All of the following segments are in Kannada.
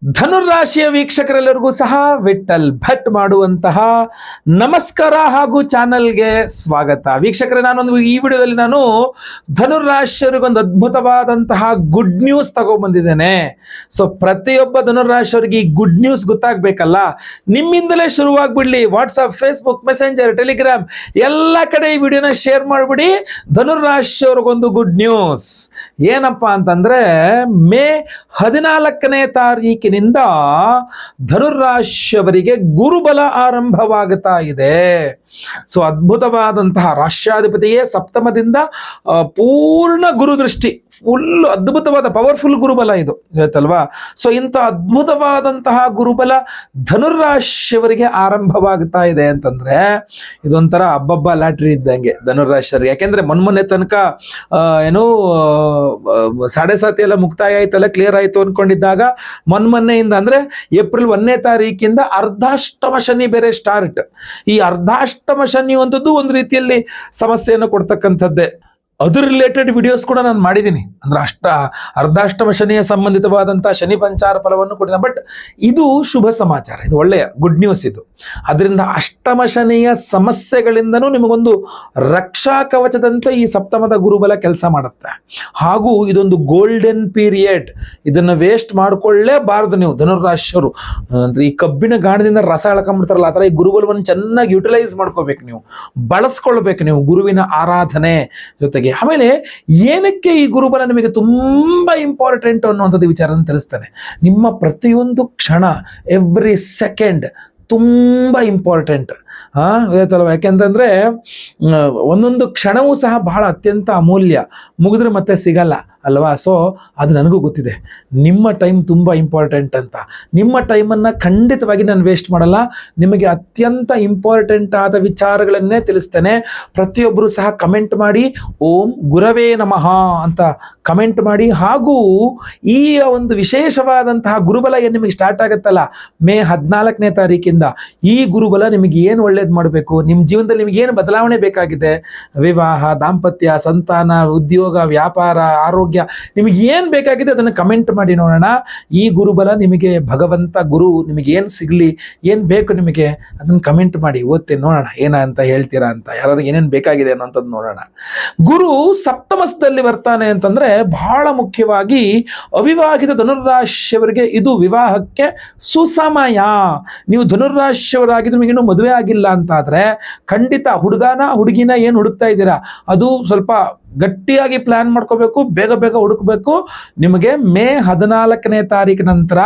ಧನುರಾಶಿಯ ವೀಕ್ಷಕರೆಲ್ಲರಿಗೂ ಸಹ ವಿಠಲ್ ಭಟ್ ಮಾಡುವಂತಹ ನಮಸ್ಕಾರ ಹಾಗೂ ಚಾನಲ್ಗೆ ಸ್ವಾಗತ. ವೀಕ್ಷಕರೇ, ಈ ವಿಡಿಯೋದಲ್ಲಿ ನಾನು ಧನುರಾಶಿಯವರಿಗೊಂದು ಅದ್ಭುತವಾದಂತಹ ಗುಡ್ ನ್ಯೂಸ್ ತಗೊಂಡ್ಬಂದಿದ್ದೇನೆ. ಸೊ ಪ್ರತಿಯೊಬ್ಬ ಧನುರಾಶಿಯವರಿಗೆ ಈ ಗುಡ್ ನ್ಯೂಸ್ ಗೊತ್ತಾಗಬೇಕಲ್ಲ, ನಿಮ್ಮಿಂದಲೇ ಶುರುವಾಗ್ಬಿಡ್ಲಿ. ವಾಟ್ಸಪ್, ಫೇಸ್ಬುಕ್, ಮೆಸೆಂಜರ್, ಟೆಲಿಗ್ರಾಮ್ ಎಲ್ಲ ಕಡೆ ಈ ವಿಡಿಯೋನ ಶೇರ್ ಮಾಡಿಬಿಡಿ. ಧನುರಾಶಿಯವರಿಗೊಂದು ಗುಡ್ ನ್ಯೂಸ್ ಏನಪ್ಪಾ ಅಂತಂದ್ರೆ, ಮೇ 14ನೇ ತಾರೀಕಿನಿಂದ ಧನುರಾಶಿಯವರಿಗೆ ಗುರುಬಲ ಆರಂಭವಾಗುತ್ತಾ ಇದೆ. ಸೊ ಅದ್ಭುತವಾದಂತಹ ರಾಷ್ಟ್ರಾಧಿಪತಿಯೇ ಸಪ್ತಮದಿಂದ ಪೂರ್ಣ ಗುರುದೃಷ್ಟಿ, ಫುಲ್ ಅದ್ಭುತವಾದ ಪವರ್ಫುಲ್ ಗುರುಬಲ ಇದು ಗೊತ್ತಲ್ವಾ. ಸೊ ಇಂಥ ಅದ್ಭುತವಾದಂತಹ ಗುರುಬಲ ಧನುರಾಶಿಯವರಿಗೆ ಆರಂಭವಾಗುತ್ತಾ ಇದೆ ಅಂತಂದ್ರೆ ಇದೊಂಥರ ಹಬ್ಬಬ್ಬ ಲಾಟ್ರಿ ಇದ್ದಂಗೆ ಧನುರಾಶಿಯವರಿಗೆ. ಯಾಕೆಂದ್ರೆ ಮೊನ್ನೆ ತನಕ ಏನು 7.5 ಎಲ್ಲ ಮುಕ್ತಾಯ ಆಯ್ತಲ್ಲ, ಕ್ಲಿಯರ್ ಆಯ್ತು ಅನ್ಕೊಂಡಿದ್ದಾಗ ಮೊನ್ನೆಯಿಂದ ಅಂದ್ರೆ ಏಪ್ರಿಲ್ 1ನೇ ತಾರೀಕಿಂದ ಅರ್ಧಾಷ್ಟಮ ಶನಿ ಬೇರೆ ಸ್ಟಾರ್ಟ್. ಈ ಅರ್ಧಾಷ್ಟಮ ಶನಿ ಒಂದು ರೀತಿಯಲ್ಲಿ ಸಮಸ್ಯೆಯನ್ನು ಕೊಡ್ತಕ್ಕಂಥದ್ದೇ. ಅದ್ರ ರಿಲೇಟೆಡ್ ವಿಡಿಯೋಸ್ ಕೂಡ ನಾನು ಮಾಡಿದ್ದೀನಿ. ಅಂದ್ರೆ ಅರ್ಧಾಷ್ಟಮ ಶನಿಯ ಸಂಬಂಧಿತವಾದಂತಹ ಶನಿ ಪಂಚಾರ ಫಲವನ್ನು ಕೊಟ್ಟಿದ್ದೆ. ಬಟ್ ಇದು ಶುಭ ಸಮಾಚಾರ, ಇದು ಒಳ್ಳೆಯ ಗುಡ್ ನ್ಯೂಸ್ ಇದು. ಅದರಿಂದ ಅಷ್ಟಮ ಶನಿಯ ಸಮಸ್ಯೆಗಳಿಂದನೂ ನಿಮಗೊಂದು ರಕ್ಷಾ ಕವಚದಂತೆ ಈ ಸಪ್ತಮದ ಗುರುಬಲ ಕೆಲಸ ಮಾಡುತ್ತೆ. ಹಾಗೂ ಇದೊಂದು ಗೋಲ್ಡನ್ ಪೀರಿಯಡ್, ಇದನ್ನು ವೇಸ್ಟ್ ಮಾಡ್ಕೊಳ್ಳೇಬಾರದು ನೀವು ಧನುರಾಶಿಯವರು. ಅಂದ್ರೆ ಈ ಕಬ್ಬಿನ ಗಾಣದಿಂದ ರಸ ಎಳ್ಕೊಂಡ್ಬಿಡ್ತಾರಲ್ಲ, ಆ ಥರ ಈ ಗುರುಬಲವನ್ನು ಚೆನ್ನಾಗಿ ಯುಟಿಲೈಸ್ ಮಾಡ್ಕೋಬೇಕು, ನೀವು ಬಳಸ್ಕೊಳ್ಬೇಕು, ನೀವು ಗುರುವಿನ ಆರಾಧನೆ ಜೊತೆಗೆ. ಆಮೇಲೆ ಏನಕ್ಕೆ ಈ ಗುರುಬಲ ನಿಮಗೆ ತುಂಬಾ ಇಂಪಾರ್ಟೆಂಟ್ ಅನ್ನುವಂಥದ್ದು ವಿಚಾರ ತಿಳಿಸ್ತಾನೆ. ನಿಮ್ಮ ಪ್ರತಿಯೊಂದು ಕ್ಷಣ, ಎವ್ರಿ ಸೆಕೆಂಡ್ ತುಂಬ ಇಂಪಾರ್ಟೆಂಟ್ ಗೊತ್ತಲ್ವ. ಯಾಕೆಂತಂದ್ರೆ ಒಂದೊಂದು ಕ್ಷಣವೂ ಸಹ ಬಹಳ ಅತ್ಯಂತ ಅಮೂಲ್ಯ, ಮುಗಿದ್ರೆ ಮತ್ತೆ ಸಿಗಲ್ಲ ಅಲ್ವಾ. ಸೊ ಅದು ನನಗೂ ಗೊತ್ತಿದೆ, ನಿಮ್ಮ ಟೈಮ್ ತುಂಬ ಇಂಪಾರ್ಟೆಂಟ್ ಅಂತ. ನಿಮ್ಮ ಟೈಮನ್ನು ಖಂಡಿತವಾಗಿ ನಾನು ವೇಸ್ಟ್ ಮಾಡಲ್ಲ. ನಿಮಗೆ ಅತ್ಯಂತ ಇಂಪಾರ್ಟೆಂಟ್ ಆದ ವಿಚಾರಗಳನ್ನೇ ತಿಳಿಸ್ತೇನೆ. ಪ್ರತಿಯೊಬ್ಬರು ಸಹ ಕಮೆಂಟ್ ಮಾಡಿ ಓಂ ಗುರವೇ ನಮಃ ಅಂತ ಕಮೆಂಟ್ ಮಾಡಿ. ಹಾಗೂ ಈ ಒಂದು ವಿಶೇಷವಾದಂತಹ ಗುರುಬಲ ಏನು ನಿಮಗೆ ಸ್ಟಾರ್ಟ್ ಆಗುತ್ತಲ್ಲ ಮೇ 14ನೇ ತಾರೀಕಿಂದ, ಈ ಗುರುಬಲ ನಿಮಗೆ ಏನು ಒಳ್ಳೇದು ಮಾಡಬೇಕು, ನಿಮ್ಮ ಜೀವನದಲ್ಲಿ ನಿಮಗೆ ಏನು ಬದಲಾವಣೆ ಬೇಕಾಗಿದೆ, ವಿವಾಹ, ದಾಂಪತ್ಯ, ಸಂತಾನ, ಉದ್ಯೋಗ, ವ್ಯಾಪಾರ, ಆರೋಗ್ಯ, ನಿಮಗೆ ಏನು ಬೇಕಾಗಿದೆ ಅದನ್ನು ಕಮೆಂಟ್ ಮಾಡಿ ನೋಡೋಣ. ಈ ಗುರುಬಲ ನಿಮಗೆ ಭಗವಂತ ಗುರು ನಿಮಗೆ ಏನು ಸಿಗಲಿ, ಏನು ಬೇಕು ನಿಮಗೆ ಅದನ್ನು ಕಮೆಂಟ್ ಮಾಡಿ, ಓದ್ತೀನಿ ನೋಡೋಣ ಏನಂತ ಹೇಳ್ತೀರಾ ಅಂತ, ಯಾರು ಏನೇನು ಬೇಕಾಗಿದೆ ಅನ್ನೋಂಥದ್ದು ನೋಡೋಣ. ಗುರು ಸಪ್ತಮಸ್ಥದಲ್ಲಿ ಬರ್ತಾನೆ ಅಂತಂದ್ರೆ ಬಹಳ ಮುಖ್ಯವಾಗಿ ಅವಿವಾಹಿತ ಧನುರಾಶಿಯವರಿಗೆ ಇದು ವಿವಾಹಕ್ಕೆ ಸುಸಮಯ. ನೀವು ಧನುರಾಶಿಯವರಾಗಿದ್ದು ನಿಮಗಿನ್ನೂ ಮದುವೆ ಆಗಿಲ್ಲ ಅಂತ ಆದ್ರೆ ಖಂಡಿತ ಹುಡುಗಿನ ಏನು ಹುಡುಕ್ತಾ ಇದ್ದೀರಾ ಅದು ಸ್ವಲ್ಪ ಗಟ್ಟಿಯಾಗಿ ಪ್ಲಾನ್ ಮಾಡ್ಕೋಬೇಕು, ಬೇಗ ಹುಡುಕಬೇಕು. ನಿಮಗೆ ಮೇ 14ನೇ ತಾರೀಕು ನಂತರ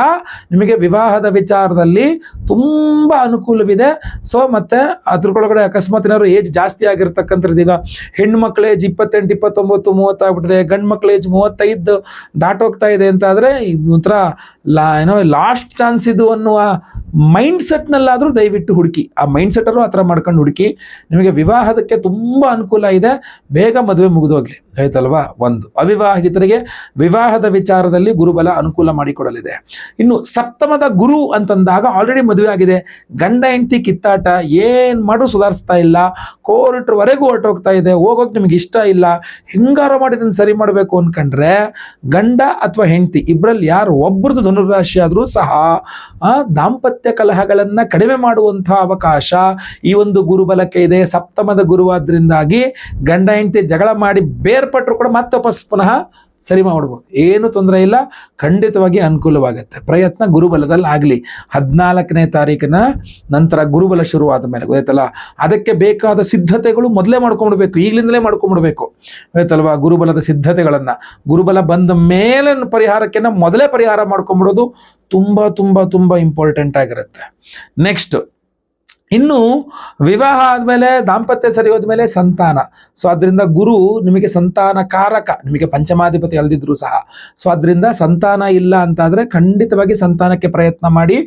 ನಿಮಗೆ ವಿವಾಹದ ವಿಚಾರದಲ್ಲಿ ತುಂಬ ಅನುಕೂಲವಿದೆ. ಸೊ ಮತ್ತೆ ಅದ್ರೊಳಗಡೆ ಅಕಸ್ಮಾತ್ ಏನಾದ್ರು ಏಜ್ ಜಾಸ್ತಿ ಆಗಿರ್ತಕ್ಕಂಥದ್ದು, ಈಗ ಹೆಣ್ಣು ಮಕ್ಕಳ ಏಜ್ 28, 29, 30 ಆಗ್ಬಿಟ್ಟಿದೆ, ಗಂಡು ಮಕ್ಕಳ ಏಜ್ 35 ದಾಟೋಗ್ತಾ ಇದೆ ಅಂತ ಆದರೆ ಒಂಥರ ಲಾಸ್ಟ್ ಚಾನ್ಸ್ ಇದು ಅನ್ನುವ ಮೈಂಡ್ ಸೆಟ್ನಲ್ಲಾದರೂ ದಯವಿಟ್ಟು ಹುಡುಕಿ. ಆ ಮೈಂಡ್ ಸೆಟ್ಟಲ್ಲೂ ಆ ಥರ ಮಾಡ್ಕೊಂಡು ಹುಡುಕಿ, ನಿಮಗೆ ವಿವಾಹದಕ್ಕೆ ತುಂಬ ಅನುಕೂಲ ಇದೆ, ಬೇಗ ಮದುವೆ ಮುಗಿದೋಗ್ಲಿ ಆಯ್ತಲ್ವಾ. ಒಂದು ಅವಿವಾಹಿತರಿಗೆ ವಿವಾಹದ ವಿಚಾರದಲ್ಲಿ ಗುರುಬಲ ಅನುಕೂಲ ಮಾಡಿಕೊಡಲಿದೆ. ಇನ್ನು ಸಪ್ತಮದ ಗುರು ಅಂತಂದಾಗ ಆಲ್ರೆಡಿ ಮದುವೆ ಆಗಿದೆ, ಗಂಡ ಹೆಂಡತಿ ಕಿತ್ತಾಟ, ಏನು ಮಾಡು ಸುಧಾರಿಸ್ತಾ ಇಲ್ಲ, ಕೋರ್ಟ್ವರೆಗೂ ಹೊರಟೋಗ್ತಾ ಇದೆ, ಹೋಗೋಕೆ ನಿಮಗೆ ಇಷ್ಟ ಇಲ್ಲ, ಹಿಂಗಾರ ಮಾಡಿ ಇದನ್ನು ಸರಿ ಮಾಡಬೇಕು ಅನ್ಕೊಂಡ್ರೆ ಗಂಡ ಅಥವಾ ಹೆಂಡತಿ ಇಬ್ಬರಲ್ಲಿ ಯಾರು ಒಬ್ಬರದು ಧನುರಾಶಿ ಆದರೂ ಸಹ ದಾಂಪತ್ಯ ಕಲಹಗಳನ್ನು ಕಡಿಮೆ ಮಾಡುವಂತಹ ಅವಕಾಶ ಈ ಒಂದು ಗುರುಬಲಕ್ಕೆ ಇದೆ. ಸಪ್ತಮದ ಗುರುವಾದ್ರಿಂದಾಗಿ ಗಂಡ ಹೆಂಡತಿ ಜಗಳ ಮಾಡಿ ಬೇರ್ಪಟ್ಟರು ಕೂಡ ಮತ್ತೆ ವಾಪಸ್ ಪುನಃ ಸರಿ ಮಾಡ್ಬೋದು, ಏನು ತೊಂದರೆ ಇಲ್ಲ, ಖಂಡಿತವಾಗಿ ಅನುಕೂಲವಾಗುತ್ತೆ. ಪ್ರಯತ್ನ ಗುರುಬಲದಲ್ಲಿ ಆಗಲಿ. 14ನೇ ತಾರೀಕಿನ ನಂತರ ಗುರುಬಲ ಶುರುವಾದ ಮೇಲೆ ಗೊತ್ತಲ್ಲ, ಅದಕ್ಕೆ ಬೇಕಾದ ಸಿದ್ಧತೆಗಳು ಮೊದಲೇ ಮಾಡ್ಕೊಂಡ್ಬಿಡ್ಬೇಕು, ಈಗಲಿಂದಲೇ ಮಾಡ್ಕೊಂಡ್ಬಿಡ್ಬೇಕು ಗೊತ್ತಲ್ವಾ. ಗುರುಬಲದ ಸಿದ್ಧತೆಗಳನ್ನು ಗುರುಬಲ ಬಂದ ಮೇಲೆ ಪರಿಹಾರಕ್ಕೆ ಮೊದಲೇ ಪರಿಹಾರ ಮಾಡ್ಕೊಂಡ್ಬಿಡೋದು ತುಂಬ ಇಂಪಾರ್ಟೆಂಟ್ ಆಗಿರುತ್ತೆ. ನೆಕ್ಸ್ಟ್, ಇನ್ನು ವಿವಾಹ ಆದಮೇಲೆ ದಾಂಪತ್ಯ ಸರಿ ಹೋದ್ಮೇಲೆ ಸಂತಾನ. ಸೊ ಅದರಿಂದ ಗುರು ನಿಮಗೆ ಸಂತಾನ ಕಾರಕ, ನಿಮಗೆ ಪಂಚಮಾಧಿಪತಿ ಅಲ್ದಿದ್ರು ಸಹ. ಸೊ ಅದರಿಂದ ಸಂತಾನ ಇಲ್ಲ ಅಂತಾದರೆ ಖಂಡಿತವಾಗಿ ಸಂತಾನಕ್ಕೆ ಪ್ರಯತ್ನ ಮಾಡಿ.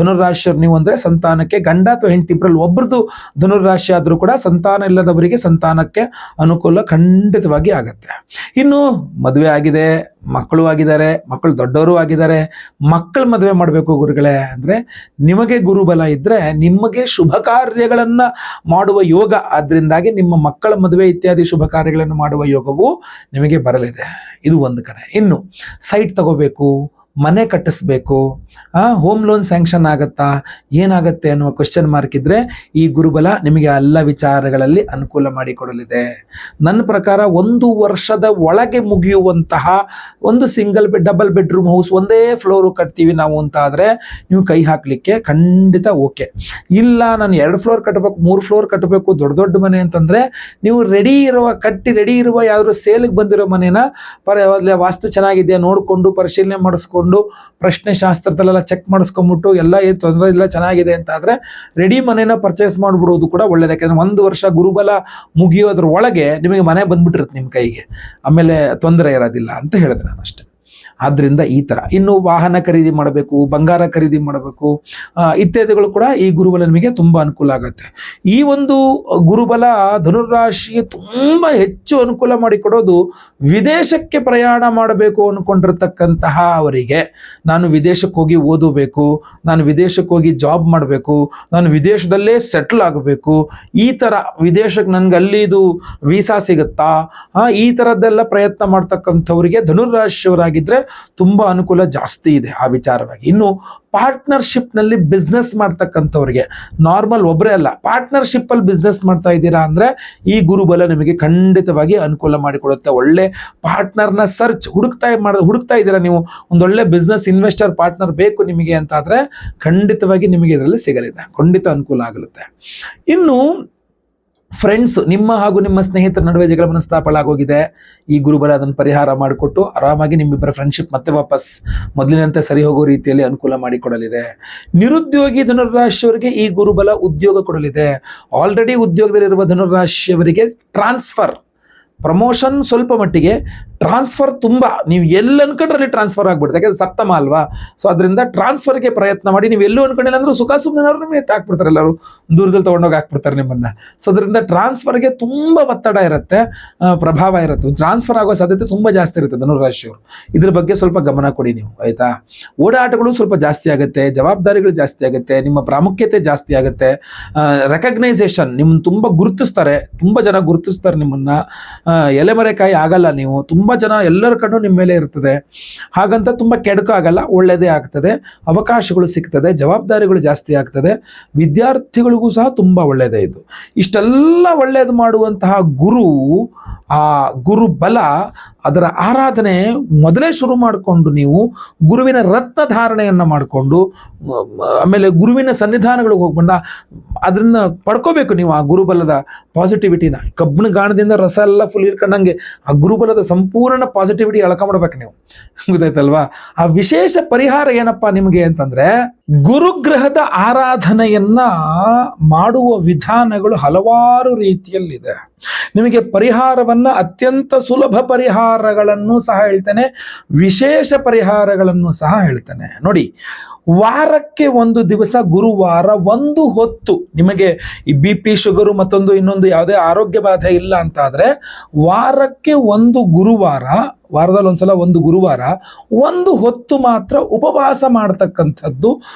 ಧನುರಾಶಿಯರು ನೀವು ಅಂದರೆ ಸಂತಾನಕ್ಕೆ ಗಂಡ ಅಥವಾ ಹೆಂಡತಿ ಇಬ್ಬರಲ್ಲಿ ಒಬ್ಬರದು ಧನುರಾಶಿ ಆದರೂ ಕೂಡ ಸಂತಾನ ಇಲ್ಲದವರಿಗೆ ಸಂತಾನಕ್ಕೆ ಅನುಕೂಲ ಖಂಡಿತವಾಗಿ ಆಗತ್ತೆ. ಇನ್ನು ಮದುವೆ ಆಗಿದೆ, ಮಕ್ಕಳು ಆಗಿದ್ದಾರೆ, ಮಕ್ಕಳು ದೊಡ್ಡವರು ಆಗಿದ್ದಾರೆ, ಮಕ್ಕಳು ಮದುವೆ ಮಾಡಬೇಕು ಗುರುಗಳೇ ಅಂದರೆ ನಿಮಗೆ ಗುರುಬಲ ಇದ್ದರೆ ನಿಮಗೆ ಶುಭ ಕಾರ್ಯಗಳನ್ನು ಮಾಡುವ ಯೋಗ. ಆದ್ದರಿಂದಾಗಿ ನಿಮ್ಮ ಮಕ್ಕಳ ಮದುವೆ ಇತ್ಯಾದಿ ಶುಭ ಕಾರ್ಯಗಳನ್ನು ಮಾಡುವ ಯೋಗವು ನಿಮಗೆ ಬರಲಿದೆ. ಇದು ಒಂದು ಕಡೆ. ಇನ್ನು ಸೈಟ್ ತಗೋಬೇಕು, ಮನೆ ಕಟ್ಟಿಸ್ಬೇಕು, ಹೋಮ್ ಲೋನ್ ಸ್ಯಾಂಕ್ಷನ್ ಆಗತ್ತಾ, ಏನಾಗತ್ತೆ ಅನ್ನುವ ಕ್ವೆಶ್ಚನ್ ಮಾರ್ಕ್ ಇದ್ರೆ ಈ ಗುರುಬಲ ನಿಮಗೆ ಎಲ್ಲ ವಿಚಾರಗಳಲ್ಲಿ ಅನುಕೂಲ ಮಾಡಿಕೊಡಲಿದೆ. ನನ್ನ ಪ್ರಕಾರ 1 ವರ್ಷದ ಒಳಗೆ ಮುಗಿಯುವಂತಹ ಒಂದು ಡಬಲ್ ಬೆಡ್ರೂಮ್ ಹೌಸ್, ಒಂದೇ ಫ್ಲೋರು ಕಟ್ತೀವಿ ನಾವು ಅಂತ ಆದರೆ ನೀವು ಕೈ ಹಾಕಲಿಕ್ಕೆ ಖಂಡಿತ ಓಕೆ. ಇಲ್ಲ ನಾನು 2 ಫ್ಲೋರ್ ಕಟ್ಟಬೇಕು, 3 ಫ್ಲೋರ್ ಕಟ್ಟಬೇಕು, ದೊಡ್ಡ ದೊಡ್ಡ ಮನೆ ಅಂತಂದರೆ ನೀವು ರೆಡಿ ಇರುವ ಯಾವ್ದಾದ್ರು ಸೇಲಿಗೆ ಬಂದಿರೋ ಮನೇನ ವಾಸ್ತು ಚೆನ್ನಾಗಿದೆಯಾ ನೋಡಿಕೊಂಡು ಪರಿಶೀಲನೆ ಮಾಡಿಸ್ಕೊಂಡು ಪ್ರಶ್ನೆ ಶಾಸ್ತ್ರದಲ್ಲೆಲ್ಲ ಚೆಕ್ ಮಾಡಿಸ್ಕೊಂಡ್ಬಿಟ್ಟು ಎಲ್ಲ ಏನು ತೊಂದರೆ ಇಲ್ಲ ಚೆನ್ನಾಗಿದೆ ಅಂತ ಆದರೆ ರೆಡಿ ಮನೇನ ಪರ್ಚೇಸ್ ಮಾಡಿಬಿಡೋದು ಕೂಡ ಒಳ್ಳೇದು. ಯಾಕೆಂದರೆ 1 ವರ್ಷ ಗುರುಬಲ ಮುಗಿಯೋದ್ರ ಒಳಗೆ ನಿಮಗೆ ಮನೆ ಬಂದ್ಬಿಟ್ಟಿರುತ್ತೆ ನಿಮ್ಮ ಕೈಗೆ, ಆಮೇಲೆ ತೊಂದರೆ ಇರೋದಿಲ್ಲ ಅಂತ ಹೇಳಿದೆ ನಾನು ಅಷ್ಟೇ. ಆದ್ದರಿಂದ ಈ ಥರ ಇನ್ನು ವಾಹನ ಖರೀದಿ ಮಾಡಬೇಕು, ಬಂಗಾರ ಖರೀದಿ ಮಾಡಬೇಕು, ಇತ್ಯಾದಿಗಳು ಕೂಡ ಈ ಗುರುಬಲ ನಿಮಗೆ ತುಂಬ ಅನುಕೂಲ ಆಗುತ್ತೆ. ಈ ಒಂದು ಗುರುಬಲ ಧನುರಾಶಿಗೆ ತುಂಬ ಹೆಚ್ಚು ಅನುಕೂಲ ಮಾಡಿಕೊಡೋದು ವಿದೇಶಕ್ಕೆ ಪ್ರಯಾಣ ಮಾಡಬೇಕು ಅಂದ್ಕೊಂಡಿರ್ತಕ್ಕಂತಹ ಅವರಿಗೆ. ನಾನು ವಿದೇಶಕ್ಕೆ ಹೋಗಿ ಓದಬೇಕು, ನಾನು ವಿದೇಶಕ್ಕೆ ಹೋಗಿ ಜಾಬ್ ಮಾಡಬೇಕು, ನಾನು ವಿದೇಶದಲ್ಲೇ ಸೆಟ್ಲ್ ಆಗಬೇಕು, ಈ ಥರ ವಿದೇಶಕ್ಕೆ ನನಗೆ ಅಲ್ಲಿದು ವೀಸಾ ಸಿಗುತ್ತಾ, ಈ ಥರದ್ದೆಲ್ಲ ಪ್ರಯತ್ನ ಮಾಡ್ತಕ್ಕಂಥವ್ರಿಗೆ ಧನುರಾಶಿಯವರಾಗಿದ್ದರೆ ತುಂಬ ಅನುಕೂಲ ಜಾಸ್ತಿ ಇದೆ ಆ ವಿಚಾರವಾಗಿ. ಇನ್ನು ಪಾರ್ಟ್ನರ್ಶಿಪ್ನಲ್ಲಿ ಬಿಸ್ನೆಸ್ ಮಾಡ್ತಕ್ಕಂಥವ್ರಿಗೆ, ನಾರ್ಮಲ್ ಒಬ್ಬರೇ ಅಲ್ಲ, ಪಾರ್ಟ್ನರ್ಶಿಪ್ಪಲ್ಲಿ ಬಿಸ್ನೆಸ್ ಮಾಡ್ತಾ ಇದ್ದೀರಾ ಅಂದರೆ ಈ ಗುರುಬಲ ನಿಮಗೆ ಖಂಡಿತವಾಗಿ ಅನುಕೂಲ ಮಾಡಿಕೊಡುತ್ತೆ. ಒಳ್ಳೆ ಪಾರ್ಟ್ನರ್ನ ಹುಡುಕ್ತಾ ಇದ್ದೀರಾ ನೀವು, ಒಂದೊಳ್ಳೆ ಬಿಸ್ನೆಸ್ ಇನ್ವೆಸ್ಟರ್ ಪಾರ್ಟ್ನರ್ ಬೇಕು ನಿಮಗೆ ಅಂತಾದರೆ ಖಂಡಿತವಾಗಿ ನಿಮಗೆ ಇದರಲ್ಲಿ ಸಿಗಲಿದೆ, ಖಂಡಿತ ಅನುಕೂಲ ಆಗಲಿದೆ. ಇನ್ನು ಫ್ರೆಂಡ್ಸ್, ನಿಮ್ಮ ಹಾಗೂ ನಿಮ್ಮ ಸ್ನೇಹಿತರ ನಡುವೆ ಜಗಳ ಮನಸ್ತಾಪಳ ಆಗೋಗಿದೆ, ಈ ಗುರುಬಲ ಅದನ್ನು ಪರಿಹಾರ ಮಾಡಿಕೊಟ್ಟು ಆರಾಮಾಗಿ ನಿಮ್ಮಿಬ್ಬರ ಫ್ರೆಂಡ್ಶಿಪ್ ಮತ್ತೆ ವಾಪಸ್ ಮೊದಲಿನಂತೆ ಸರಿ ಹೋಗೋ ರೀತಿಯಲ್ಲಿ ಅನುಕೂಲ ಮಾಡಿಕೊಡಲಿದೆ. ನಿರುದ್ಯೋಗಿ ಧನುರಾಶಿಯವರಿಗೆ ಈ ಗುರುಬಲ ಉದ್ಯೋಗ ಕೊಡಲಿದೆ. ಆಲ್ರೆಡಿ ಉದ್ಯೋಗದಲ್ಲಿರುವ ಧನುರಾಶಿಯವರಿಗೆ ಟ್ರಾನ್ಸ್ಫರ್, ಪ್ರಮೋಷನ್ ಸ್ವಲ್ಪ ಮಟ್ಟಿಗೆ, ಟ್ರಾನ್ಸ್ಫರ್ ತುಂಬ, ನೀವು ಎಲ್ಲ ಅನ್ಕೊಂಡ್ರಲ್ಲಿ ಟ್ರಾನ್ಸ್ಫರ್ ಆಗ್ಬಿಡುತ್ತೆ, ಯಾಕಂದ್ರೆ ಸಪ್ತಮ ಅಲ್ವಾ. ಸೊ ಅದರಿಂದ ಟ್ರಾನ್ಸ್ಫರ್ಗೆ ಪ್ರಯತ್ನ ಮಾಡಿ. ನೀವು ಎಲ್ಲೂ ಅನ್ಕೊಂಡಿಲ್ಲ ಅಂದ್ರೂ ಸುಖ ಸುಮ್ಮನೆ ನಿಮಗೆ ಹಾಕ್ಬಿಡ್ತಾರೆ, ಎಲ್ಲರೂ ದೂರದಲ್ಲಿ ತೊಗೊಂಡೋಗಿ ಹಾಕ್ಬಿಡ್ತಾರೆ ನಿಮ್ಮನ್ನು. ಸೊ ಅದರಿಂದ ಟ್ರಾನ್ಸ್ಫರ್ಗೆ ತುಂಬ ಒತ್ತಡ ಇರುತ್ತೆ, ಪ್ರಭಾವ ಇರುತ್ತೆ, ಟ್ರಾನ್ಸ್ಫರ್ ಆಗೋ ಸಾಧ್ಯತೆ ತುಂಬ ಜಾಸ್ತಿ ಇರುತ್ತೆ ಧನುರಾಶಿಯವರು. ಇದ್ರ ಬಗ್ಗೆ ಸ್ವಲ್ಪ ಗಮನ ಕೊಡಿ ನೀವು, ಆಯಿತಾ. ಓಡಾಟಗಳು ಸ್ವಲ್ಪ ಜಾಸ್ತಿ ಆಗುತ್ತೆ, ಜವಾಬ್ದಾರಿಗಳು ಜಾಸ್ತಿ ಆಗುತ್ತೆ, ನಿಮ್ಮ ಪ್ರಾಮುಖ್ಯತೆ ಜಾಸ್ತಿ ಆಗುತ್ತೆ, ರೆಕಗ್ನೈಸೇಷನ್ ನಿಮ್ಮ ತುಂಬ ಗುರುತಿಸ್ತಾರೆ, ತುಂಬ ಜನ ಗುರುತಿಸ್ತಾರೆ ನಿಮ್ಮನ್ನು. ಎಲೆಮರೆಕಾಯಿ ಆಗಲ್ಲ ನೀವು, ತುಂಬ ಜನ ಎಲ್ಲರ ಕಣ್ಣು ನಿಮ್ಮ ಮೇಲೆ ಇರ್ತದೆ. ಹಾಗಂತ ತುಂಬ ಕೆಡಕು ಆಗಲ್ಲ, ಒಳ್ಳೆಯದೇ ಆಗ್ತದೆ, ಅವಕಾಶಗಳು ಸಿಗ್ತದೆ, ಜವಾಬ್ದಾರಿಗಳು ಜಾಸ್ತಿ ಆಗ್ತದೆ. ವಿದ್ಯಾರ್ಥಿಗಳಿಗೂ ಸಹ ತುಂಬ ಒಳ್ಳೆಯದೇ ಇದು. ಇಷ್ಟೆಲ್ಲ ಒಳ್ಳೆಯದು ಮಾಡುವಂತಹ ಆ ಗುರು ಬಲ, ಅದರ ಆರಾಧನೆ ಮೊದಲೇ ಶುರು ಮಾಡಿಕೊಂಡು ನೀವು ಗುರುವಿನ ರತ್ನ ಧಾರಣೆಯನ್ನು ಮಾಡಿಕೊಂಡು ಆಮೇಲೆ ಗುರುವಿನ ಸನ್ನಿಧಾನಗಳಿಗೆ ಹೋಗ್ಬಂಡ ಅದನ್ನ ಪಡ್ಕೋಬೇಕು ನೀವು. ಆ ಗುರುಬಲದ ಪಾಸಿಟಿವಿಟಿನ, ಕಬ್ಬಿಣ ಗಾಣದಿಂದ ರಸ ಎಲ್ಲ ಫುಲ್ ಇರ್ಕೊಂಡಂಗೆ ಆ ಗುರುಬಲದ ಸಂಪೂರ್ಣ ಪಾಸಿಟಿವಿಟಿ ಎಳ್ಕೊಂಬಿಡ್ಬೇಕು ನೀವು, ಗೊತ್ತಾಯ್ತಲ್ವಾ. ಆ ವಿಶೇಷ ಪರಿಹಾರ ಏನಪ್ಪಾ ನಿಮಗೆ ಅಂತಂದ್ರೆ, ಗುರುಗ್ರಹದ ಆರಾಧನೆಯನ್ನ ಮಾಡುವ ವಿಧಾನಗಳು ಹಲವಾರು ರೀತಿಯಲ್ಲಿದೆ. ನಿಮಗೆ ಪರಿಹಾರವನ್ನ ಅತ್ಯಂತ ಸುಲಭ ಪರಿಹಾರಗಳನ್ನು ಸಹ ಹೇಳ್ತೇನೆ, ವಿಶೇಷ ಪರಿಹಾರಗಳನ್ನು ಸಹ ಹೇಳ್ತೇನೆ. ನೋಡಿ, ವಾರಕ್ಕೆ 1 ದಿವಸ ಗುರುವಾರ 1 ಹೊತ್ತು ನಿಮಗೆ ಈ BP ಶುಗರು ಮತ್ತೊಂದು ಇನ್ನೊಂದು ಯಾವುದೇ ಆರೋಗ್ಯ ಬಾಧೆ ಇಲ್ಲ ಅಂತಾದರೆ ವಾರಕ್ಕೆ 1 ಗುರುವಾರ, ವಾರದಲ್ಲಿ ಒಂದ್ಸಲ 1 ಗುರುವಾರ 1 ಹೊತ್ತು ಮಾತ್ರ ಉಪವಾಸ ಮಾಡ್ತಕ್ಕಂಥದ್ದು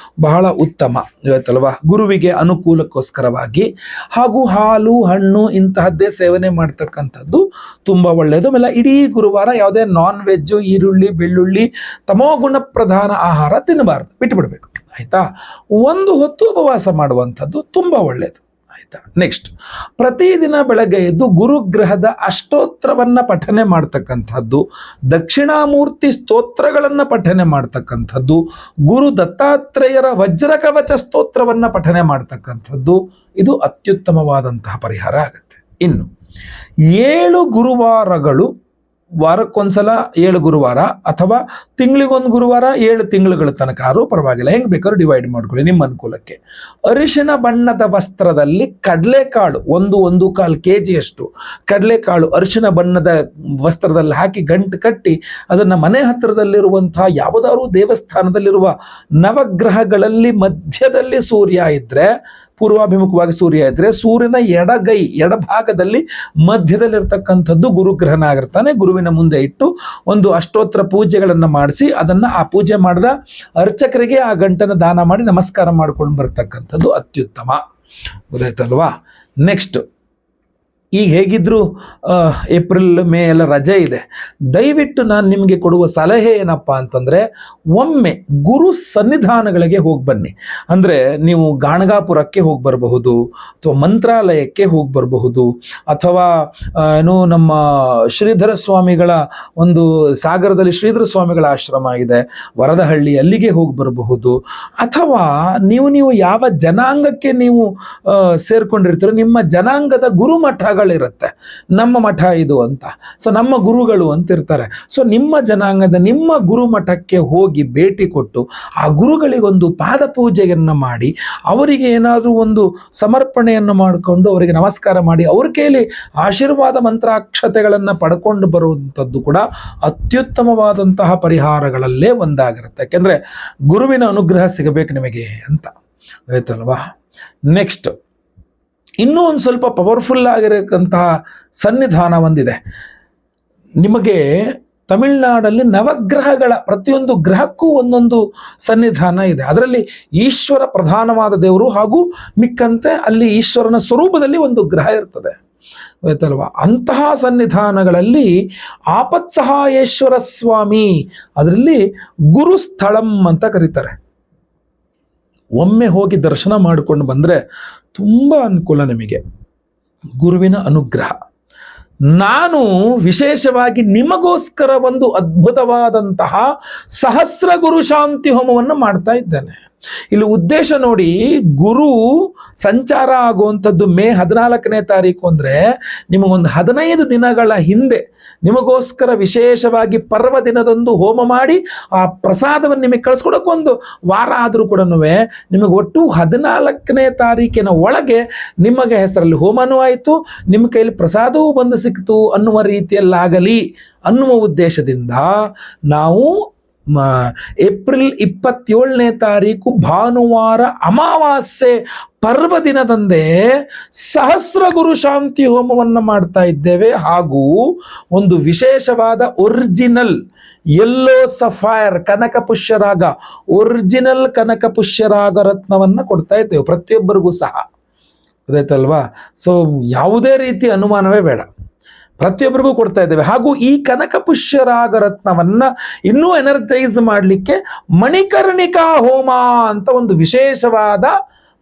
ಬಹಳ ಉತ್ತಮ, ಇವತ್ತಲ್ವಾ. ಗುರುವಿಗೆ ಅನುಕೂಲಕ್ಕೋಸ್ಕರವಾಗಿ, ಹಾಗೂ ಹಾಲು ಹಣ್ಣು ಇಂತಹದ್ದೇ ಸೇವನೆ ಮಾಡ್ತಕ್ಕಂಥದ್ದು ತುಂಬ ಒಳ್ಳೆಯದು. ಆಮೇಲೆ ಇಡೀ ಗುರುವಾರ ಯಾವುದೇ ನಾನ್ ವೆಜ್ಜು, ಈರುಳ್ಳಿ ಬೆಳ್ಳುಳ್ಳಿ ತಮೋಗುಣ ಪ್ರಧಾನ ಆಹಾರ ತಿನ್ನಬಾರ್ದು, ಬಿಟ್ಟುಬಿಡ್ಬೇಕು, ಆಯಿತಾ. 1 ಹೊತ್ತು ಉಪವಾಸ ಮಾಡುವಂಥದ್ದು ತುಂಬ ಒಳ್ಳೆಯದು, ಆಯಿತಾ. ನೆಕ್ಸ್ಟ್, ಪ್ರತಿದಿನ ಬೆಳಗ್ಗೆ ಎದ್ದು ಗುರುಗ್ರಹದ ಅಷ್ಟೋತ್ರವನ್ನು ಪಠನೆ ಮಾಡ್ತಕ್ಕಂಥದ್ದು, ದಕ್ಷಿಣಾಮೂರ್ತಿ ಸ್ತೋತ್ರಗಳನ್ನು ಪಠನೆ ಮಾಡ್ತಕ್ಕಂಥದ್ದು, ಗುರು ದತ್ತಾತ್ರೇಯರ ವಜ್ರಕವಚ ಸ್ತೋತ್ರವನ್ನು ಪಠನೆ ಮಾಡ್ತಕ್ಕಂಥದ್ದು, ಇದು ಅತ್ಯುತ್ತಮವಾದಂತಹ ಪರಿಹಾರ ಆಗುತ್ತೆ. ಇನ್ನು 7 ಗುರುವಾರಗಳು, ವಾರಕ್ಕೊಂದ್ಸಲ 7 ಗುರುವಾರ ಅಥವಾ ತಿಂಗಳಿಗೊಂದು ಗುರುವಾರ 7 ತಿಂಗಳುಗಳ ತನಕ ಆದರೂ ಪರವಾಗಿಲ್ಲ, ಹೆಂಗೆ ಬೇಕಾದ್ರೂ ಡಿವೈಡ್ ಮಾಡ್ಕೊಳ್ಳಿ ನಿಮ್ಮ ಅನುಕೂಲಕ್ಕೆ. ಅರಿಶಿಣ ಬಣ್ಣದ ವಸ್ತ್ರದಲ್ಲಿ ಕಡಲೆಕಾಳು 1-1.25 kg ಕಡಲೆಕಾಳು ಅರಿಶಿಣ ಬಣ್ಣದ ವಸ್ತ್ರದಲ್ಲಿ ಹಾಕಿ ಗಂಟು ಕಟ್ಟಿ ಅದನ್ನು ಮನೆ ಹತ್ತಿರದಲ್ಲಿರುವಂತಹ ಯಾವುದಾದ್ರೂ ದೇವಸ್ಥಾನದಲ್ಲಿರುವ ನವಗ್ರಹಗಳಲ್ಲಿ ಮಧ್ಯದಲ್ಲಿ ಸೂರ್ಯ ಇದ್ದರೆ, ಪೂರ್ವಾಭಿಮುಖವಾಗಿ ಸೂರ್ಯ ಇದ್ದರೆ ಸೂರ್ಯನ ಎಡಭಾಗದಲ್ಲಿ ಮಧ್ಯದಲ್ಲಿರ್ತಕ್ಕಂಥದ್ದು ಗುರುಗ್ರಹನ ಆಗಿರ್ತಾನೆ. ಗುರುವಿನ ಮುಂದೆ ಇಟ್ಟು ಒಂದು ಅಷ್ಟೋತ್ರ ಪೂಜೆಗಳನ್ನು ಮಾಡಿಸಿ ಅದನ್ನು ಆ ಪೂಜೆ ಮಾಡಿದ ಅರ್ಚಕರಿಗೆ ಆ ಗಂಟನ್ನು ದಾನ ಮಾಡಿ ನಮಸ್ಕಾರ ಮಾಡ್ಕೊಂಡು ಬರ್ತಕ್ಕಂಥದ್ದು ಅತ್ಯುತ್ತಮ, ಗೊತ್ತಾಯ್ತಲ್ವಾ. ನೆಕ್ಸ್ಟ್, ಈಗ ಹೇಗಿದ್ರು ಏಪ್ರಿಲ್ ಮೇ ಎಲ್ಲ ರಜೆ ಇದೆ. ದಯವಿಟ್ಟು ನಾನು ನಿಮಗೆ ಕೊಡುವ ಸಲಹೆ ಏನಪ್ಪ ಅಂತಂದರೆ, ಒಮ್ಮೆ ಗುರು ಸನ್ನಿಧಾನಗಳಿಗೆ ಹೋಗಿ ಬನ್ನಿ. ಅಂದರೆ ನೀವು ಗಾಣಗಾಪುರಕ್ಕೆ ಹೋಗಿ ಬರಬಹುದು, ಅಥವಾ ಮಂತ್ರಾಲಯಕ್ಕೆ ಹೋಗಿ ಬರಬಹುದು, ಅಥವಾ ನಮ್ಮ ಶ್ರೀಧರ ಸ್ವಾಮಿಗಳ ಒಂದು ಸಾಗರದಲ್ಲಿ ಶ್ರೀಧರ ಸ್ವಾಮಿಗಳ ಆಶ್ರಮ ಇದೆ, ವರದಹಳ್ಳಿ, ಅಲ್ಲಿಗೆ ಹೋಗಿ ಬರಬಹುದು. ಅಥವಾ ನೀವು ಯಾವ ಜನಾಂಗಕ್ಕೆ ನೀವು ಸೇರ್ಕೊಂಡಿರ್ತೀರೋ ನಿಮ್ಮ ಜನಾಂಗದ ಗುರುಮಠಗಳಿರುತ್ತೆ. ನಮ್ಮ ಮಠ ಇದು ಅಂತ, ಸೊ ನಮ್ಮ ಗುರುಗಳು ಅಂತ ಇರ್ತಾರೆ. ಸೊ ನಿಮ್ಮ ಜನಾಂಗದ ನಿಮ್ಮ ಗುರುಮಠಕ್ಕೆ ಹೋಗಿ ಭೇಟಿ ಕೊಟ್ಟು ಆ ಗುರುಗಳಿಗೊಂದು ಪಾದ ಪೂಜೆಯನ್ನು ಮಾಡಿ, ಅವರಿಗೆ ಏನಾದರೂ ಒಂದು ಸಮರ್ಪಣೆಯನ್ನು ಮಾಡಿಕೊಂಡು ಅವರಿಗೆ ನಮಸ್ಕಾರ ಮಾಡಿ ಅವ್ರ ಕೈಲಿ ಆಶೀರ್ವಾದ ಮಂತ್ರಾಕ್ಷತೆಗಳನ್ನು ಪಡ್ಕೊಂಡು ಬರುವಂಥದ್ದು ಕೂಡ ಅತ್ಯುತ್ತಮವಾದಂತಹ ಪರಿಹಾರಗಳಲ್ಲೇ ಒಂದಾಗಿರುತ್ತೆ. ಯಾಕೆಂದರೆ ಗುರುವಿನ ಅನುಗ್ರಹ ಸಿಗಬೇಕು ನಿಮಗೆ ಅಂತ, ಆಯ್ತಲ್ವಾ. ನೆಕ್ಸ್ಟ್ ಇನ್ನೂ ಒಂದು ಸ್ವಲ್ಪ ಪವರ್ಫುಲ್ ಆಗಿರತಕ್ಕಂತಹ ಸನ್ನಿಧಾನ ಒಂದಿದೆ ನಿಮಗೆ. ತಮಿಳುನಾಡಲ್ಲಿ ನವಗ್ರಹಗಳ ಪ್ರತಿಯೊಂದು ಗ್ರಹಕ್ಕೂ ಒಂದೊಂದು ಸನ್ನಿಧಾನ ಇದೆ. ಅದರಲ್ಲಿ ಈಶ್ವರ ಪ್ರಧಾನವಾದ ದೇವರು ಹಾಗೂ ಮಿಕ್ಕಂತೆ ಅಲ್ಲಿ ಈಶ್ವರನ ಸ್ವರೂಪದಲ್ಲಿ ಒಂದು ಗ್ರಹ ಇರ್ತದೆ, ಆಯ್ತಲ್ವಾ. ಅಂತಹ ಸನ್ನಿಧಾನಗಳಲ್ಲಿ ಆಪತ್ಸಹಾಯೇಶ್ವರ ಸ್ವಾಮಿ, ಅದರಲ್ಲಿ ಗುರುಸ್ಥಳಂ ಅಂತ ಕರೀತಾರೆ. ಒಮ್ಮೆ ಹೋಗಿ ದರ್ಶನ ಮಾಡಿಕೊಂಡು ಬಂದರೆ ತುಂಬ ಅನುಕೂಲ ನಿಮಗೆ, ಗುರುವಿನ ಅನುಗ್ರಹ. ನಾನು ವಿಶೇಷವಾಗಿ ನಿಮಗೋಸ್ಕರ ಒಂದು ಅದ್ಭುತವಾದಂತಹ ಸಹಸ್ರ ಗುರು ಶಾಂತಿ ಹೋಮವನ್ನು ಮಾಡ್ತಾ ಇದ್ದೇನೆ. ಇಲ್ಲಿ ಉದ್ದೇಶ ನೋಡಿ, ಗುರು ಸಂಚಾರ ಆಗುವಂಥದ್ದು ಮೇ 14ನೇ ತಾರೀಕು ಅಂದರೆ ನಿಮಗೊಂದು 15 ದಿನಗಳ ಹಿಂದೆ ನಿಮಗೋಸ್ಕರ ವಿಶೇಷವಾಗಿ ಪರ್ವ ದಿನದಂದು ಹೋಮ ಮಾಡಿ ಆ ಪ್ರಸಾದವನ್ನು ನಿಮಗೆ ಕಳಿಸ್ಕೊಡೋಕೆ ಒಂದು ವಾರ ಆದರೂ ಕೂಡ ನಿಮಗೆ ಒಟ್ಟು 14ನೇ ತಾರೀಕಿನ ಒಳಗೆ ನಿಮಗೆ ಹೆಸರಲ್ಲಿ ಹೋಮನೂ ಆಯಿತು, ನಿಮ್ಮ ಕೈಯಲ್ಲಿ ಪ್ರಸಾದವೂ ಬಂದು ಸಿಕ್ತು ಅನ್ನುವ ರೀತಿಯಲ್ಲಾಗಲಿ ಅನ್ನುವ ಉದ್ದೇಶದಿಂದ ನಾವು ಏಪ್ರಿಲ್ 27ನೇ ತಾರೀಕು ಭಾನುವಾರ ಅಮಾವಾಸ್ಯೆ ಪರ್ವ ದಿನದಂದೇ ಸಹಸ್ರ ಗುರು ಶಾಂತಿ ಹೋಮವನ್ನು ಮಾಡ್ತಾ ಇದ್ದೇವೆ. ಹಾಗೂ ಒಂದು ವಿಶೇಷವಾದ ಒರಿಜಿನಲ್ ಯೆಲ್ಲೋ ಸಫೈರ್ ಕನಕ ಪುಷ್ಯರಾಗ, ಒರಿಜಿನಲ್ ಕನಕ ಪುಷ್ಯರಾಗ ರತ್ನವನ್ನು ಕೊಡ್ತಾ ಇದ್ದೇವೆ ಪ್ರತಿಯೊಬ್ಬರಿಗೂ ಸಹ, ಅದಾಯ್ತಲ್ವಾ. ಸೊ ಯಾವುದೇ ರೀತಿ ಅನುಮಾನವೇ ಬೇಡ, ಪ್ರತಿಯೊಬ್ಬರಿಗೂ ಕೊಡ್ತಾ ಇದ್ದೇವೆ. ಹಾಗೂ ಈ ಕನಕ ಪುಷ್ಯರಾಗ ರತ್ನವನ್ನು ಇನ್ನೂ ಎನರ್ಜೈಸ್ ಮಾಡಲಿಕ್ಕೆ ಮಣಿಕರ್ಣಿಕಾ ಹೋಮ ಅಂತ ಒಂದು ವಿಶೇಷವಾದ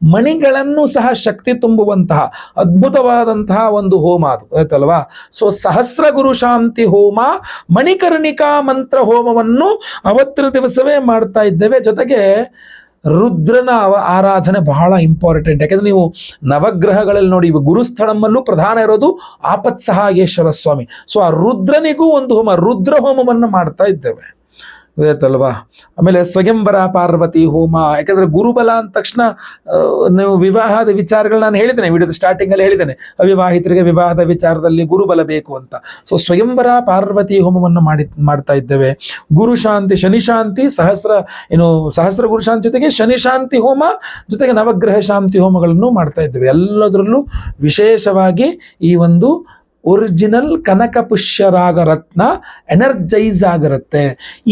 ಮಣಿಗಳನ್ನು ಸಹ ಶಕ್ತಿ ತುಂಬುವಂತಹ ಅದ್ಭುತವಾದಂತಹ ಒಂದು ಹೋಮ ಅದು, ಆಯ್ತಲ್ವಾ. ಸೊ ಸಹಸ್ರ ಗುರು ಶಾಂತಿ ಹೋಮ, ಮಣಿಕರ್ಣಿಕಾ ಮಂತ್ರ ಹೋಮವನ್ನು ಅವತ್ತಿನ ದಿವಸವೇ ಮಾಡ್ತಾ ಇದ್ದೇವೆ. ಜೊತೆಗೆ ರುದ್ರನ ಆರಾಧನೆ ಬಹಳ ಇಂಪಾರ್ಟೆಂಟ್. ಯಾಕೆಂದರೆ ನೀವು ನವಗ್ರಹಗಳಲ್ಲಿ ನೋಡಿ, ಗುರುಸ್ಥಳಮಲ್ಲೂ ಪ್ರಧಾನ ಇರೋದು ಆಪತ್ಸಹಾಯೇಶ್ವರ ಸ್ವಾಮಿ. ಸೊ ಆ ರುದ್ರನಿಗೂ ಒಂದು ಹೋಮ, ರುದ್ರ ಹೋಮವನ್ನು ಮಾಡ್ತಾ ಇದ್ದೇವೆ, ಗೊತ್ತಾಯ್ತಲ್ವಾ. ಆಮೇಲೆ ಸ್ವಯಂವರ ಪಾರ್ವತಿ ಹೋಮ, ಯಾಕಂದರೆ ಗುರುಬಲ ಅಂದ ತಕ್ಷಣ ನೀವು ವಿವಾಹದ ವಿಚಾರಗಳು ನಾನು ಹೇಳಿದ್ದೇನೆ, ವಿಡಿಯೋದ ಸ್ಟಾರ್ಟಿಂಗಲ್ಲಿ ಹೇಳಿದ್ದೇನೆ, ಅವಿವಾಹಿತರಿಗೆ ವಿವಾಹದ ವಿಚಾರದಲ್ಲಿ ಗುರುಬಲ ಬೇಕು ಅಂತ. ಸೊ ಸ್ವಯಂವರ ಪಾರ್ವತಿ ಹೋಮವನ್ನು ಮಾಡ್ತಾ ಇದ್ದೇವೆ. ಗುರು ಶಾಂತಿ, ಶನಿ ಶಾಂತಿ, ಸಹಸ್ರ ಗುರು ಶಾಂತಿ ಜೊತೆಗೆ ಶನಿ ಶಾಂತಿ ಹೋಮ, ಜೊತೆಗೆ ನವಗ್ರಹ ಶಾಂತಿ ಹೋಮಗಳನ್ನು ಮಾಡ್ತಾ ಇದ್ದೇವೆ. ಎಲ್ಲದರಲ್ಲೂ ವಿಶೇಷವಾಗಿ ಈ ಒಂದು ಒರಿಜಿನಲ್ ಕನಕ ಪುಷ್ಯರಾಗ ರತ್ನ ಎನರ್ಜೈಸ್ ಆಗಿರುತ್ತೆ.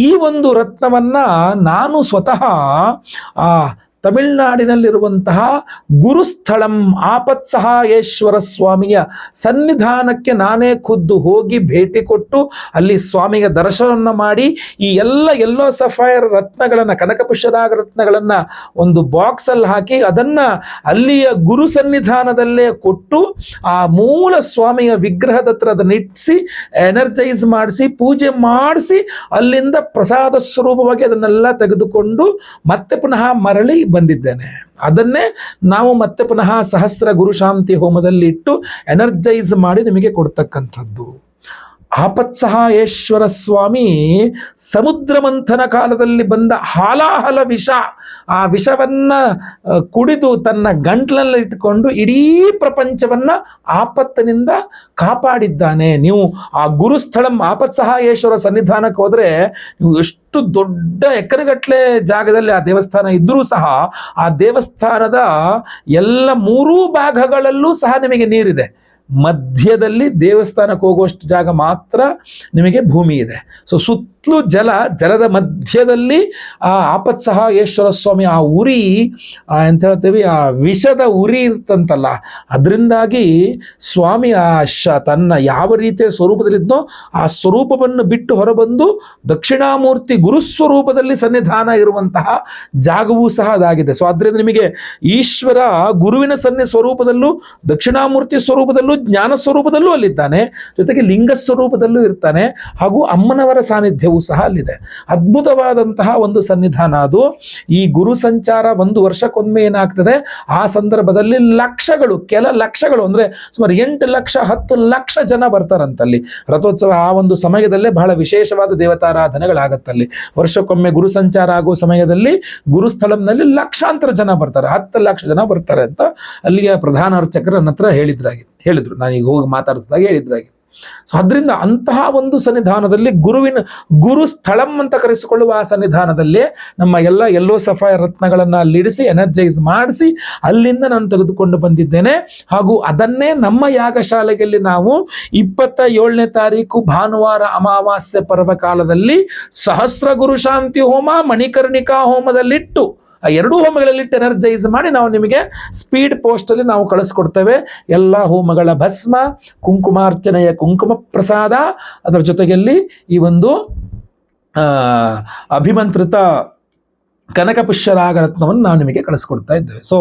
ಈ ಒಂದು ರತ್ನವನ್ನು ನಾನು ಸ್ವತಃ ತಮಿಳುನಾಡಿನಲ್ಲಿರುವಂತಹ ಗುರುಸ್ಥಳಂ ಆಪತ್ಸಹಾಯೇಶ್ವರ ಸ್ವಾಮಿಯ ಸನ್ನಿಧಾನಕ್ಕೆ ನಾನೇ ಖುದ್ದು ಹೋಗಿ ಭೇಟಿ ಕೊಟ್ಟು ಅಲ್ಲಿ ಸ್ವಾಮಿಗೆ ದರ್ಶನವನ್ನು ಮಾಡಿ ಈ ಎಲ್ಲೋ ಸಫೈರ್ ರತ್ನಗಳನ್ನು, ಕನಕಪುಷ್ಯರಾಗ ರತ್ನಗಳನ್ನು ಒಂದು ಬಾಕ್ಸಲ್ಲಿ ಹಾಕಿ ಅದನ್ನು ಅಲ್ಲಿಯ ಗುರು ಸನ್ನಿಧಾನದಲ್ಲೇ ಕೊಟ್ಟು ಆ ಮೂಲ ಸ್ವಾಮಿಯ ವಿಗ್ರಹದ ಹತ್ರ ಅದನ್ನು ಇಟ್ಟಿಸಿ ಎನರ್ಜೈಸ್ ಮಾಡಿಸಿ ಪೂಜೆ ಮಾಡಿಸಿ ಅಲ್ಲಿಂದ ಪ್ರಸಾದ ಸ್ವರೂಪವಾಗಿ ಅದನ್ನೆಲ್ಲ ತೆಗೆದುಕೊಂಡು ಮತ್ತೆ ಪುನಃ ಮರಳಿ ಬಂದಿದ್ದೇನೆ. ಅದನ್ನೇ ನಾವು ಮತ್ತೆ ಪುನಃ ಸಹಸ್ರ ಗುರುಶಾಂತಿ ಹೋಮದಲ್ಲಿ ಇಟ್ಟು ಎನರ್ಜೈಸ್ ಮಾಡಿ ನಿಮಗೆ ಕೊಡ್ತಕ್ಕಂಥದ್ದು. ಆಪತ್ಸಹಾಯೇಶ್ವರ ಸ್ವಾಮಿ ಸಮುದ್ರ ಮಂಥನ ಕಾಲದಲ್ಲಿ ಬಂದ ಹಾಲಾಹಲ ವಿಷ, ಆ ವಿಷವನ್ನು ಕುಡಿದು ತನ್ನ ಗಂಟ್ಲಲ್ಲಿ ಇಟ್ಟುಕೊಂಡು ಇಡೀ ಪ್ರಪಂಚವನ್ನು ಆಪತ್ತಿನಿಂದ ಕಾಪಾಡಿದ್ದಾನೆ. ನೀವು ಆ ಗುರುಸ್ಥಳಂ ಆಪತ್ಸಹಾಯೇಶ್ವರ ಸನ್ನಿಧಾನಕ್ಕೆ ಹೋದರೆ ನೀವು ಎಷ್ಟು ದೊಡ್ಡ ಎಕರೆಗಟ್ಟಲೆ ಜಾಗದಲ್ಲಿ ಆ ದೇವಸ್ಥಾನ ಇದ್ದರೂ ಸಹ ಆ ದೇವಸ್ಥಾನದ ಎಲ್ಲ 3 ಭಾಗಗಳಲ್ಲೂ ಸಹ ನಿಮಗೆ ನೀರಿದೆ. ಮಧ್ಯದಲ್ಲಿ ದೇವಸ್ಥಾನಕ್ಕೆ ಹೋಗುವಷ್ಟು ಜಾಗ ಮಾತ್ರ ನಿಮಗೆ ಭೂಮಿ ಇದೆ. ಸೊ ಸುತ್ತ ಸುತ್ತಲೂ ಜಲದ ಮಧ್ಯದಲ್ಲಿ ಆ ಆಪತ್ಸಹಾಯೇಶ್ವರ ಸ್ವಾಮಿ ಆ ಉರಿ ಎಂತ ಹೇಳ್ತೀವಿ, ಆ ವಿಷದ ಉರಿ ಇರ್ತಂತಲ್ಲ, ಅದರಿಂದಾಗಿ ಸ್ವಾಮಿ ತನ್ನ ಯಾವ ರೀತಿಯ ಸ್ವರೂಪದಲ್ಲಿದ್ನೋ ಆ ಸ್ವರೂಪವನ್ನು ಬಿಟ್ಟು ಹೊರಬಂದು ದಕ್ಷಿಣಾಮೂರ್ತಿ ಗುರುಸ್ವರೂಪದಲ್ಲಿ ಸನ್ನಿಧಾನ ಇರುವಂತಹ ಜಾಗವೂ ಸಹ ಅದಾಗಿದೆ. ಸೊ ಆದ್ರಿಂದ ನಿಮಗೆ ಈಶ್ವರ ಗುರುವಿನ ಸ್ವರೂಪದಲ್ಲೂ ದಕ್ಷಿಣಾಮೂರ್ತಿ ಸ್ವರೂಪದಲ್ಲೂ ಜ್ಞಾನ ಸ್ವರೂಪದಲ್ಲೂ ಅಲ್ಲಿದ್ದಾನೆ, ಜೊತೆಗೆ ಲಿಂಗ ಸ್ವರೂಪದಲ್ಲೂ ಇರ್ತಾನೆ, ಹಾಗೂ ಅಮ್ಮನವರ ಸಾನ್ನಿಧ್ಯವೂ ಸಹ ಅಲ್ಲಿದೆ. ಅದ್ಭುತವಾದಂತಹ ಒಂದು ಸನ್ನಿಧಾನ ಅದು. ಈ ಗುರು ಸಂಚಾರ 1 ವರ್ಷಕ್ಕೊಮ್ಮೆ ಏನಾಗ್ತದೆ, ಆ ಸಂದರ್ಭದಲ್ಲಿ ಕೆಲ ಲಕ್ಷಗಳು ಅಂದ್ರೆ ಸುಮಾರು 8 ಲಕ್ಷ 10 ಲಕ್ಷ ಜನ ಬರ್ತಾರಂತಲ್ಲಿ. ರಥೋತ್ಸವ ಆ ಒಂದು ಸಮಯದಲ್ಲೇ ಬಹಳ ವಿಶೇಷವಾದ ದೇವತಾರಾಧನೆಗಳಾಗತ್ತಲ್ಲಿ. ವರ್ಷಕ್ಕೊಮ್ಮೆ ಗುರು ಸಂಚಾರ ಆಗುವ ಸಮಯದಲ್ಲಿ ಗುರುಸ್ಥಳಂನಲ್ಲಿ ಲಕ್ಷಾಂತರ ಜನ ಬರ್ತಾರೆ, 10 ಲಕ್ಷ ಜನ ಬರ್ತಾರೆ ಅಂತ ಅಲ್ಲಿಗೆ ಪ್ರಧಾನ ಅರ್ಚಕರ ಹತ್ರ ಹೇಳಿದ್ರು, ನಾನೀಗ ಹೋಗಿ ಮಾತಾಡಿಸಿದಾಗ ಹೇಳಿದ್ರಾಗಿ. ಸೊ ಅದರಿಂದ ಅಂತಹ ಒಂದು ಸನ್ನಿಧಾನದಲ್ಲಿ ಗುರು ಸ್ಥಳಂ ಅಂತ ಕರೆಸಿಕೊಳ್ಳುವ ಆ ಸನ್ನಿಧಾನದಲ್ಲಿ ನಮ್ಮ ಎಲ್ಲ ಯೆಲ್ಲೋ ಸಫೈರ್ ರತ್ನಗಳನ್ನ ಅಲ್ಲಿಡಿಸಿ ಎನರ್ಜೈಸ್ ಮಾಡಿಸಿ ಅಲ್ಲಿಂದ ನಾನು ತೆಗೆದುಕೊಂಡು ಬಂದಿದ್ದೇನೆ. ಹಾಗೂ ಅದನ್ನೇ ನಮ್ಮ ಯಾಗಶಾಲೆಯಲ್ಲಿ ನಾವು 27ನೇ ತಾರೀಕು ಭಾನುವಾರ ಅಮಾವಾಸ್ಯೆ ಪರ್ವಕಾಲದಲ್ಲಿ ಸಹಸ್ರ ಗುರು ಶಾಂತಿ ಹೋಮ, ಮಣಿಕರ್ಣಿಕಾ ಹೋಮದಲ್ಲಿಟ್ಟು ಆ 2 ಹೋಮಗಳಲ್ಲಿ ಎನರ್ಜೈಸ್ ಮಾಡಿ ನಾವು ನಿಮಗೆ ಸ್ಪೀಡ್ ಪೋಸ್ಟ್ ಅಲ್ಲಿ ನಾವು ಕಳಿಸ್ಕೊಡ್ತೇವೆ. ಎಲ್ಲ ಹೋಮಗಳ ಭಸ್ಮ, ಕುಂಕುಮಾರ್ಚನೆಯ ಕುಂಕುಮ ಪ್ರಸಾದ, ಅದರ ಜೊತೆಯಲ್ಲಿ ಈ ಒಂದು ಅಭಿಮಂತ್ರಿತ ಕನಕ ಪುಷ್ಯರಾಗ ರತ್ನವನ್ನು ನಾವು ನಿಮಗೆ ಕಳಿಸ್ಕೊಡ್ತಾ ಇದ್ದೇವೆ. ಸೊ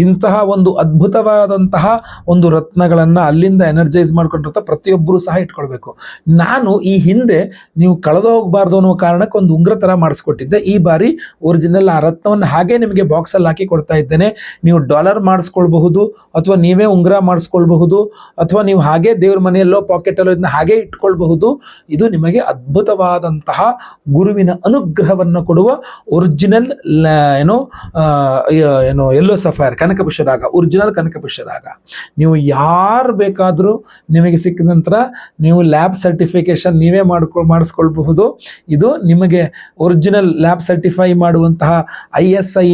ಇಂತಹ ಒಂದು ಅದ್ಭುತವಾದಂತಹ ಒಂದು ರತ್ನಗಳನ್ನು ಅಲ್ಲಿಂದ ಎನರ್ಜೈಸ್ ಮಾಡ್ಕೊಂಡಿರ್ತಾ ಪ್ರತಿಯೊಬ್ಬರು ಸಹ ಇಟ್ಕೊಳ್ಬೇಕು. ನಾನು ಈ ಹಿಂದೆ ನೀವು ಕಳೆದೋಗಬಾರ್ದು ಅನ್ನೋ ಕಾರಣಕ್ಕೆ ಒಂದು ಉಂಗ್ರ ಥರ ಮಾಡಿಸ್ಕೊಟ್ಟಿದ್ದೆ. ಈ ಬಾರಿ ಒರಿಜಿನಲ್ ಆ ರತ್ನವನ್ನು ಹಾಗೆ ನಿಮಗೆ ಬಾಕ್ಸಲ್ಲಿ ಹಾಕಿ ಕೊಡ್ತಾ ಇದ್ದೇನೆ. ನೀವು ಡಾಲರ್ ಮಾಡಿಸ್ಕೊಳ್ಬಹುದು, ಅಥವಾ ನೀವೇ ಉಂಗ್ರ ಮಾಡಿಸ್ಕೊಳ್ಬಹುದು, ಅಥವಾ ನೀವು ಹಾಗೆ ದೇವ್ರ ಮನೆಯಲ್ಲೋ ಪಾಕೆಟಲ್ಲೋ ಇದನ್ನ ಹಾಗೆ ಇಟ್ಕೊಳ್ಬಹುದು. ಇದು ನಿಮಗೆ ಅದ್ಭುತವಾದಂತಹ ಗುರುವಿನ ಅನುಗ್ರಹವನ್ನು ಕೊಡುವ ಒರಿಜಿನಲ್ ಯೆಲ್ಲೋ ಸಫೈರ್ ಕನಕಪುಷ್ಯರಾಗ, ಒರಿಜಿನಲ್ ಕನಕಪುಷ್ಯರಾಗ. ನೀವು ಯಾರು ಬೇಕಾದರೂ ನಿಮಗೆ ಸಿಕ್ಕಿದ ನಂತರ ನೀವು ಲ್ಯಾಬ್ ಸರ್ಟಿಫಿಕೇಶನ್ ನೀವೇ ಮಾಡಿಸ್ಕೊಳ್ಬಹುದು. ಇದು ನಿಮಗೆ ಒರಿಜಿನಲ್ ಲ್ಯಾಬ್ ಸರ್ಟಿಫೈ ಮಾಡುವಂತಹ ISI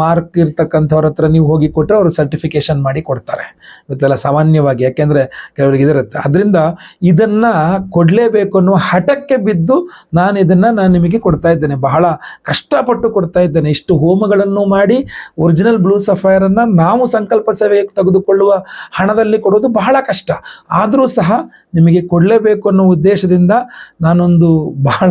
ಮಾರ್ಕ್ ಇರ್ತಕ್ಕಂಥವ್ರ ಹತ್ರ ನೀವು ಹೋಗಿ ಕೊಟ್ಟರೆ ಅವರು ಸರ್ಟಿಫಿಕೇಶನ್ ಮಾಡಿ ಕೊಡ್ತಾರೆ. ಇವತ್ತೆಲ್ಲ ಸಾಮಾನ್ಯವಾಗಿ, ಯಾಕೆಂದರೆ ಕೆಲವರಿಗೆ ಇದಿರುತ್ತೆ. ಅದರಿಂದ ಇದನ್ನ ಕೊಡಲೇಬೇಕು ಅನ್ನುವ ಹಠಕ್ಕೆ ಬಿದ್ದು ನಾನು ನಿಮಗೆ ಕೊಡ್ತಾ ಇದ್ದೇನೆ. ಬಹಳ ಕಷ್ಟಪಟ್ಟು ಕೊಡ್ತಾ ಇದ್ದೇನೆ. ಇಷ್ಟು ಹೋಮಗಳನ್ನು ಮಾಡಿ ಒರಿಜಿನಲ್ ಬ್ಲೂ ಸಫೈರ್ ಅನ್ನ ನಾವು ಸಂಕಲ್ಪ ಸೇವೆಗೆ ತೆಗೆದುಕೊಳ್ಳುವ ಹಣದಲ್ಲಿ ಕೊಡೋದು ಬಹಳ ಕಷ್ಟ. ಆದರೂ ಸಹ ನಿಮಗೆ ಕೊಡಲೇಬೇಕು ಅನ್ನೋ ಉದ್ದೇಶದಿಂದ ನಾನೊಂದು ಬಹಳ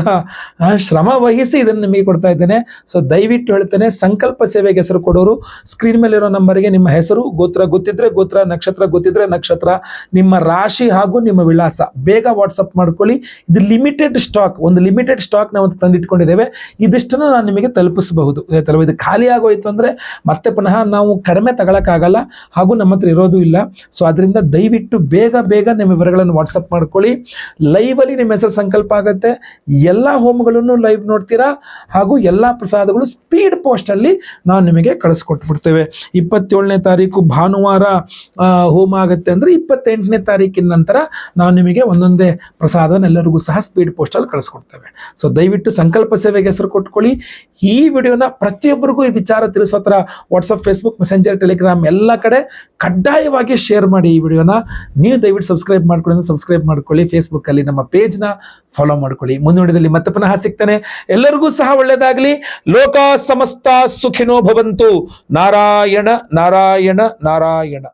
ಶ್ರಮ ವಹಿಸಿ ಇದನ್ನು ನಿಮಗೆ ಕೊಡ್ತಾ ಇದ್ದೇನೆ. ಸೊ ದಯವಿಟ್ಟು ಹೇಳ್ತೇನೆ, ಸಂಕಲ್ಪ ಸೇವೆಗೆ ಹೆಸರು ಕೊಡೋರು ಸ್ಕ್ರೀನ್ ಮೇಲೆ ಇರೋ ನಂಬರ್ಗೆ ನಿಮ್ಮ ಹೆಸರು, ಗೋತ್ರ ಗೊತ್ತಿದ್ರೆ ಗೋತ್ರ, ನಕ್ಷತ್ರ ಗೊತ್ತಿದ್ರೆ ನಕ್ಷತ್ರ, ನಿಮ್ಮ ರಾಶಿ ಹಾಗೂ ನಿಮ್ಮ ವಿಳಾಸ ಬೇಗ ವಾಟ್ಸಪ್ ಮಾಡ್ಕೊಳ್ಳಿ. ಇದು ಲಿಮಿಟೆಡ್ ಸ್ಟಾಕ್ ನಾವು ತಂದಿಟ್ಕೊಂಡಿದ್ದೇವೆ. ಇದಿಷ್ಟನ್ನು ನಾನು ನಿಮಗೆ ತಲುಪಿಸಬಹುದು. ಇದು ಖಾಲಿ ಆಗೋಯ್ತು ಅಂದ್ರೆ ಮತ್ತೆ ಪುನಃ ನಾವು ಕಡಿಮೆ ತಗೊಳಕ್ಕಾಗಲ್ಲ, ಹಾಗೂ ನಮ್ಮ ಹತ್ರ ಇರೋದು ಇಲ್ಲ. ಸೊ ಅದರಿಂದ ದಯವಿಟ್ಟು ಬೇಗ ನಿಮ್ಮ ವಿವರಗಳನ್ನು ವಾಟ್ಸಪ್ ಮಾಡ್ಕೊಳ್ಳಿ. ಲೈವ್ ಅಲ್ಲಿ ನಿಮ್ಮ ಹೆಸರು ಸಂಕಲ್ಪ ಆಗುತ್ತೆ. ಎಲ್ಲ ಹೋಮಗಳನ್ನು ಲೈವ್ ನೋಡ್ತೀರಾ, ಹಾಗೂ ಎಲ್ಲ ಪ್ರಸಾದಗಳು ಸ್ಪೀಡ್ ಪೋಸ್ಟ್ ಅಲ್ಲಿ ನಾವು ನಿಮಗೆ ಕಳಿಸ್ಕೊಟ್ಬಿಡ್ತೇವೆ. 27ನೇ ತಾರೀಕು ಭಾನುವಾರ ಹೋಮ ಆಗುತ್ತೆ ಅಂದ್ರೆ 28ನೇ ತಾರೀಕಿನ ನಂತರ ನಾವು ನಿಮಗೆ ಒಂದೊಂದೇ ಪ್ರಸಾದವನ್ನು ಎಲ್ಲರಿಗೂ ಸಹ ಸ್ಪೀಡ್ ಪೋಸ್ಟ್ ಅಲ್ಲಿ ಕಳಿಸ್ಕೊಡ್ತೇವೆ. ಸೊ ದಯವಿಟ್ಟು ಸಂಕಲ್ಪ ಸೇವೆಗೆ ಹೆಸರು ಕೊಟ್ಕೊಳ್ಳಿ. ಈ ವಿಡಿಯೋನ ಪ್ರತಿಯೊಬ್ಬರಿಗೂ ಈ ವಿಚಾರ ತಿಳಿಸೋ ಥರ ವಾಟ್ಸಪ್, ಫೇಸ್ಬುಕ್, ಮೆಸೆಂಜರ್, ಟೆಲಿಗ್ರಾಮ್ ಎಲ್ಲ ಕಡೆ ಕಡ್ಡಾಯವಾಗಿ ಶೇರ್ ಮಾಡಿ. ಈ ವಿಡಿಯೋನ ನೀವು ದಯವಿಟ್ಟು ಸಬ್ಸ್ಕ್ರೈಬ್ ಮಾಡ್ಕೊಳ್ಳಿ. ಫೇಸ್ಬುಕ್ ಅಲ್ಲಿ ನಮ್ಮ ಪೇಜ್ನ ಫಾಲೋ ಮಾಡ್ಕೊಳ್ಳಿ. ಮುಂದಿನ ವಿಡಿಯೋದಲ್ಲಿ ಮತ್ತೆ ಪುನಃ ಸಿಗ್ತೇನೆ. ಎಲ್ಲರಿಗೂ ಸಹ ಒಳ್ಳೆಯದಾಗಲಿ. ಲೋಕ ಸಮಸ್ತ ಸುಖಿನೋ ಭವಂತು. ನಾರಾಯಣ ನಾರಾಯಣ ನಾರಾಯಣ.